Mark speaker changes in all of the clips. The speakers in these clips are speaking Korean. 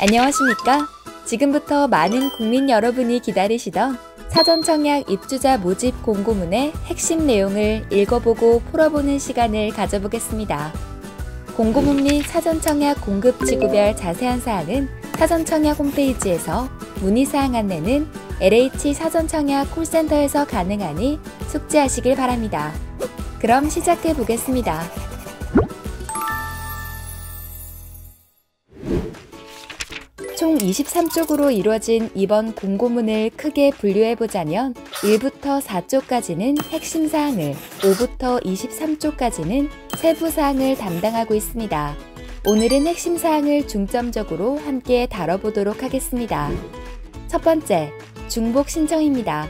Speaker 1: 안녕하십니까? 지금부터 많은 국민 여러분이 기다리시던 사전청약 입주자 모집 공고문의 핵심 내용을 읽어보고 풀어보는 시간을 가져보겠습니다. 공고문 및 사전청약 공급지구별 자세한 사항은 사전청약 홈페이지에서 문의사항 안내는 LH 사전청약 콜센터에서 가능하니 숙지하시길 바랍니다. 그럼 시작해 보겠습니다. 총 23쪽으로 이루어진 이번 공고문을 크게 분류해보자면 1부터 4쪽까지는 핵심 사항을, 5부터 23쪽까지는 세부 사항을 담당하고 있습니다. 오늘은 핵심 사항을 중점적으로 함께 다뤄보도록 하겠습니다. 첫 번째, 중복 신청입니다.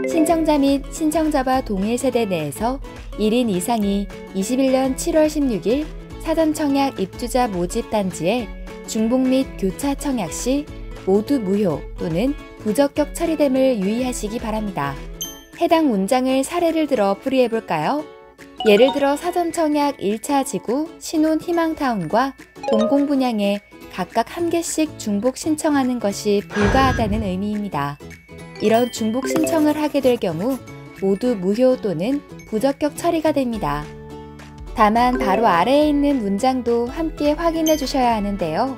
Speaker 1: 신청자 및 신청자와 동일 세대 내에서 1인 이상이 21년 7월 16일 사전청약 입주자 모집 단지에 중복 및 교차 청약 시 모두 무효 또는 부적격 처리됨을 유의하시기 바랍니다. 해당 문장을 사례를 들어 풀이해볼까요? 예를 들어 사전청약 1차 지구 신혼 희망타운과 공공분양에 각각 1개씩 중복 신청하는 것이 불가하다는 의미입니다. 이런 중복 신청을 하게 될 경우 모두 무효 또는 부적격 처리가 됩니다. 다만 바로 아래에 있는 문장도 함께 확인해 주셔야 하는데요.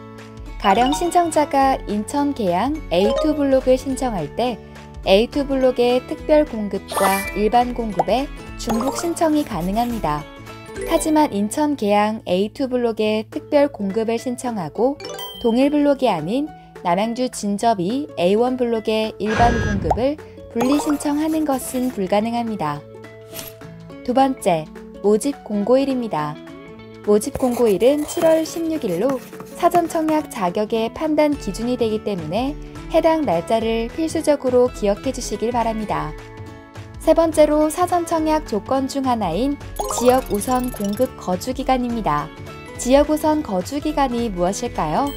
Speaker 1: 가령 신청자가 인천 계양 A2 블록을 신청할 때 A2 블록의 특별 공급과 일반 공급에 중복 신청이 가능합니다. 하지만 인천 계양 A2 블록의 특별 공급을 신청하고 동일 블록이 아닌 남양주 진접이 A1 블록의 일반 공급을 분리 신청하는 것은 불가능합니다. 두 번째, 모집 공고일입니다. 모집 공고일은 7월 16일로 사전청약 자격의 판단 기준이 되기 때문에 해당 날짜를 필수적으로 기억해 주시길 바랍니다. 세 번째로 사전청약 조건 중 하나인 지역우선 공급 거주기간입니다. 지역우선 거주기간이 무엇일까요?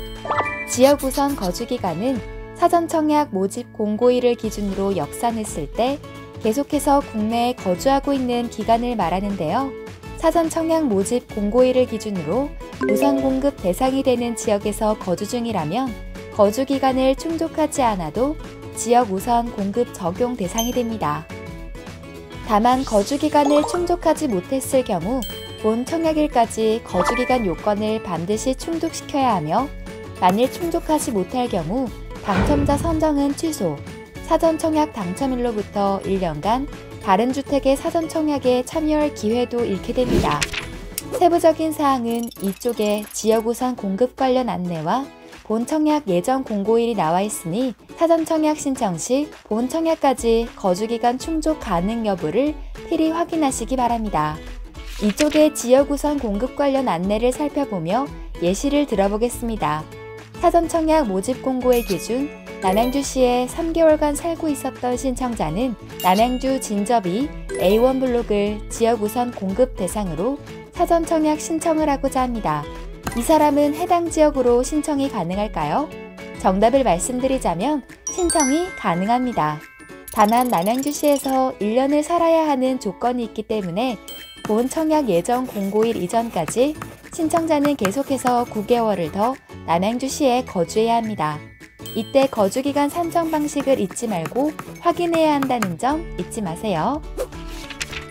Speaker 1: 지역우선 거주기간은 사전청약 모집 공고일을 기준으로 역산했을 때 계속해서 국내에 거주하고 있는 기간을 말하는데요. 사전청약 모집 공고일을 기준으로 우선 공급 대상이 되는 지역에서 거주 중이라면 거주기간을 충족하지 않아도 지역 우선 공급 적용 대상이 됩니다. 다만 거주기간을 충족하지 못했을 경우 본 청약일까지 거주기간 요건을 반드시 충족시켜야 하며 만일 충족하지 못할 경우 당첨자 선정은 취소, 사전청약 당첨일로부터 1년간 다른 주택의 사전청약에 참여할 기회도 잃게 됩니다. 세부적인 사항은 이쪽에 지역우선 공급 관련 안내와 본청약 예정 공고일이 나와 있으니 사전청약 신청 시 본청약까지 거주기간 충족 가능 여부를 필히 확인하시기 바랍니다. 이쪽에 지역우선 공급 관련 안내를 살펴보며 예시를 들어보겠습니다. 사전청약 모집 공고의 기준, 남양주시에 3개월간 살고 있었던 신청자는 남양주 진접이 A1 블록을 지역우선 공급 대상으로 사전청약 신청을 하고자 합니다. 이 사람은 해당 지역으로 신청이 가능할까요? 정답을 말씀드리자면 신청이 가능합니다. 다만 남양주시에서 1년을 살아야 하는 조건이 있기 때문에 본 청약 예정 공고일 이전까지 신청자는 계속해서 9개월을 더 남양주시에 거주해야 합니다. 이때 거주기간 산정 방식을 잊지 말고 확인해야 한다는 점 잊지 마세요.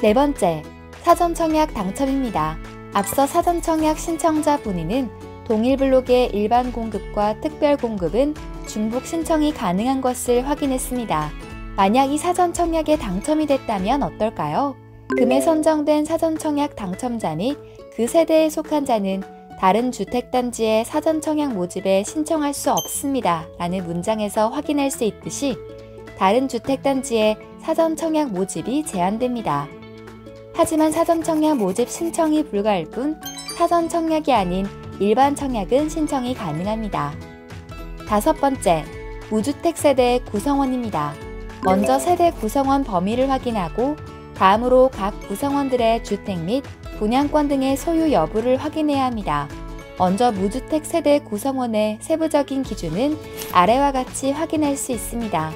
Speaker 1: 네 번째, 사전청약 당첨입니다. 앞서 사전청약 신청자 본인은 동일 블록의 일반 공급과 특별 공급은 중복 신청이 가능한 것을 확인했습니다. 만약 이 사전청약에 당첨이 됐다면 어떨까요? 금에 선정된 사전청약 당첨자 및 그 세대에 속한 자는 다른 주택단지의 사전청약 모집에 신청할 수 없습니다 라는 문장에서 확인할 수 있듯이 다른 주택단지의 사전청약 모집이 제한됩니다. 하지만 사전청약 모집 신청이 불가할 뿐 사전청약이 아닌 일반 청약은 신청이 가능합니다. 다섯 번째, 무주택 세대 구성원입니다. 먼저 세대 구성원 범위를 확인하고 다음으로 각 구성원들의 주택 및 분양권 등의 소유 여부를 확인해야 합니다. 먼저 무주택 세대 구성원의 세부적인 기준은 아래와 같이 확인할 수 있습니다.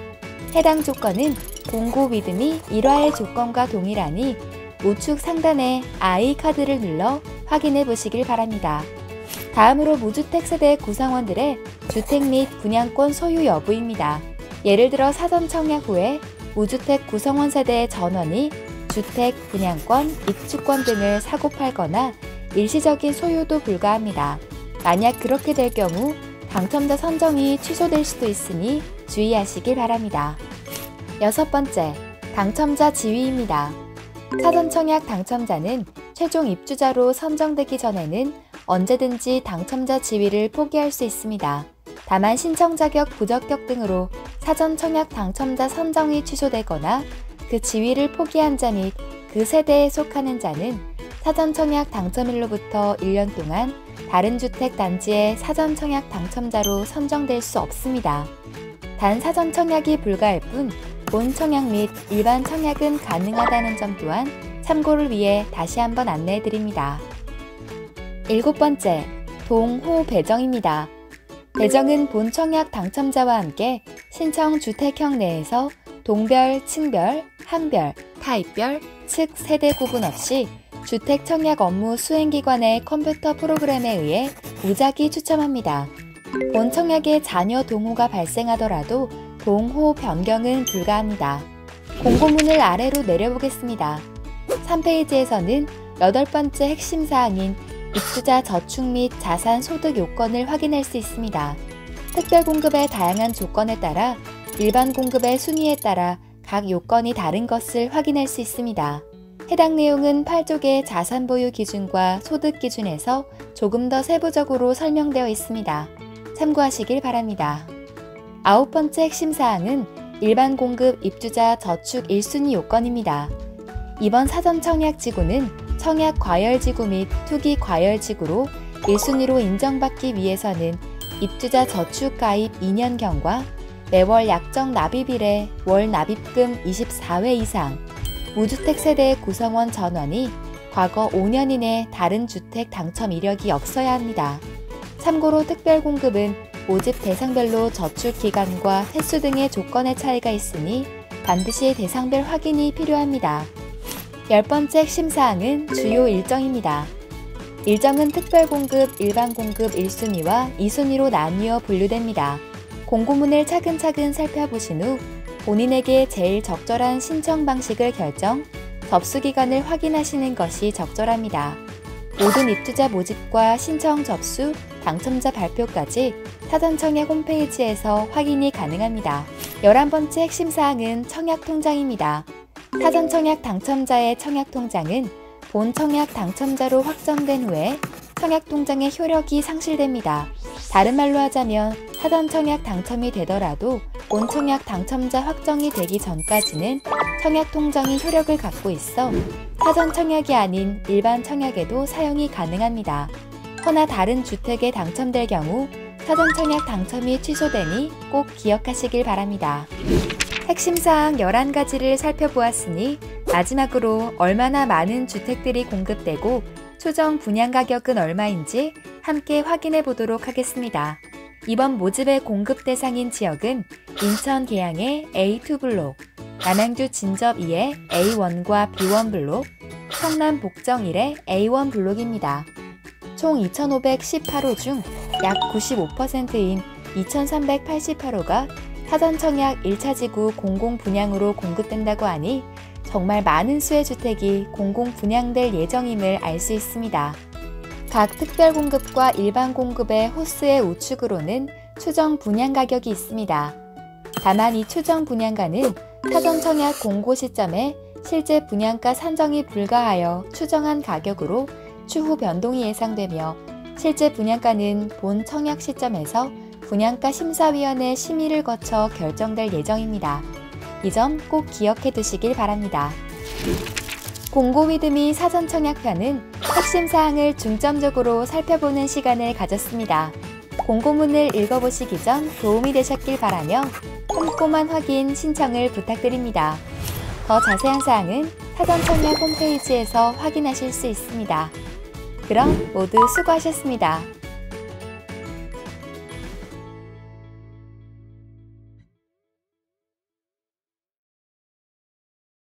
Speaker 1: 해당 조건은 공고 믿음이 일화의 조건과 동일하니 우측 상단에 I 카드를 눌러 확인해 보시길 바랍니다. 다음으로 무주택 세대 구성원들의 주택 및 분양권 소유 여부입니다. 예를 들어 사전 청약 후에 무주택 구성원 세대의 전원이 주택, 분양권, 입주권 등을 사고 팔거나 일시적인 소유도 불가합니다. 만약 그렇게 될 경우 당첨자 선정이 취소될 수도 있으니 주의하시길 바랍니다. 6번째, 당첨자 지위입니다. 사전 청약 당첨자는 최종 입주자로 선정되기 전에는 언제든지 당첨자 지위를 포기할 수 있습니다. 다만 신청 자격, 부적격 등으로 사전 청약 당첨자 선정이 취소되거나 그 지위를 포기한 자 및 그 세대에 속하는 자는 사전 청약 당첨일로부터 1년 동안 다른 주택 단지의 사전 청약 당첨자로 선정될 수 없습니다. 단 사전 청약이 불가할 뿐 본 청약 및 일반 청약은 가능하다는 점 또한 참고를 위해 다시 한번 안내해 드립니다. 7번째, 동호 배정입니다. 배정은 본 청약 당첨자와 함께 신청 주택형 내에서 동별, 층별, 항별, 타입별, 측, 세대 구분 없이 주택 청약 업무 수행기관의 컴퓨터 프로그램에 의해 무작위 추첨합니다. 본 청약에 자녀 동호가 발생하더라도 동호 변경은 불가합니다. 공고문을 아래로 내려보겠습니다. 3페이지에서는 8번째 핵심 사항인 입주자 저축 및 자산 소득 요건을 확인할 수 있습니다. 특별 공급의 다양한 조건에 따라 일반 공급의 순위에 따라 각 요건이 다른 것을 확인할 수 있습니다. 해당 내용은 8쪽의 자산 보유 기준과 소득 기준에서 조금 더 세부적으로 설명되어 있습니다. 참고하시길 바랍니다. 9번째 핵심 사항은 일반 공급 입주자 저축 1순위 요건입니다. 이번 사전 청약 지구는 청약 과열지구 및 투기 과열지구로 1순위로 인정받기 위해서는 입주자 저축 가입 2년경과 매월 약정 납입일에 월 납입금 24회 이상, 무주택 세대 구성원 전원이 과거 5년 이내 다른 주택 당첨 이력이 없어야 합니다. 참고로 특별공급은 모집 대상별로 저축 기간과 횟수 등의 조건의 차이가 있으니 반드시 대상별 확인이 필요합니다. 10번째 핵심 사항은 주요 일정입니다. 일정은 특별공급, 일반공급 1순위와 2순위로 나뉘어 분류됩니다. 공고문을 차근차근 살펴보신 후 본인에게 제일 적절한 신청 방식을 결정, 접수 기간을 확인하시는 것이 적절합니다. 모든 입주자 모집과 신청 접수, 당첨자 발표까지 사전 청약 홈페이지에서 확인이 가능합니다. 11번째 핵심 사항은 청약 통장입니다. 사전 청약 당첨자의 청약 통장은 본 청약 당첨자로 확정된 후에 청약 통장의 효력이 상실됩니다. 다른 말로 하자면 사전 청약 당첨이 되더라도 본 청약 당첨자 확정이 되기 전까지는 청약 통장이 효력을 갖고 있어 사전 청약이 아닌 일반 청약에도 사용이 가능합니다. 허나 다른 주택에 당첨될 경우 사전 청약 당첨이 취소되니 꼭 기억하시길 바랍니다. 핵심사항 11가지를 살펴보았으니 마지막으로 얼마나 많은 주택들이 공급되고 추정 분양 가격은 얼마인지 함께 확인해 보도록 하겠습니다. 이번 모집의 공급 대상인 지역은 인천 계양의 A2 블록, 남양주 진접 2의 A1과 B1 블록, 성남 복정 1의 A1 블록입니다. 총 2,518호 중 약 95%인 2,388호가 사전 청약 1차 지구 공공 분양으로 공급된다고 하니 정말 많은 수의 주택이 공공 분양될 예정임을 알 수 있습니다. 각 특별 공급과 일반 공급의 호수의 우측으로는 추정 분양 가격이 있습니다. 다만 이 추정 분양가는 사전 청약 공고 시점에 실제 분양가 산정이 불가하여 추정한 가격으로 추후 변동이 예상되며 실제 분양가는 본 청약 시점에서 분양가 심사위원회 심의를 거쳐 결정될 예정입니다. 이 점 꼭 기억해 두시길 바랍니다. 공고위드 및 사전 청약편은 핵심 사항을 중점적으로 살펴보는 시간을 가졌습니다. 공고문을 읽어보시기 전 도움이 되셨길 바라며 꼼꼼한 확인 신청을 부탁드립니다. 더 자세한 사항은 사전 청약 홈페이지에서 확인하실 수 있습니다. 그럼 모두 수고하셨습니다.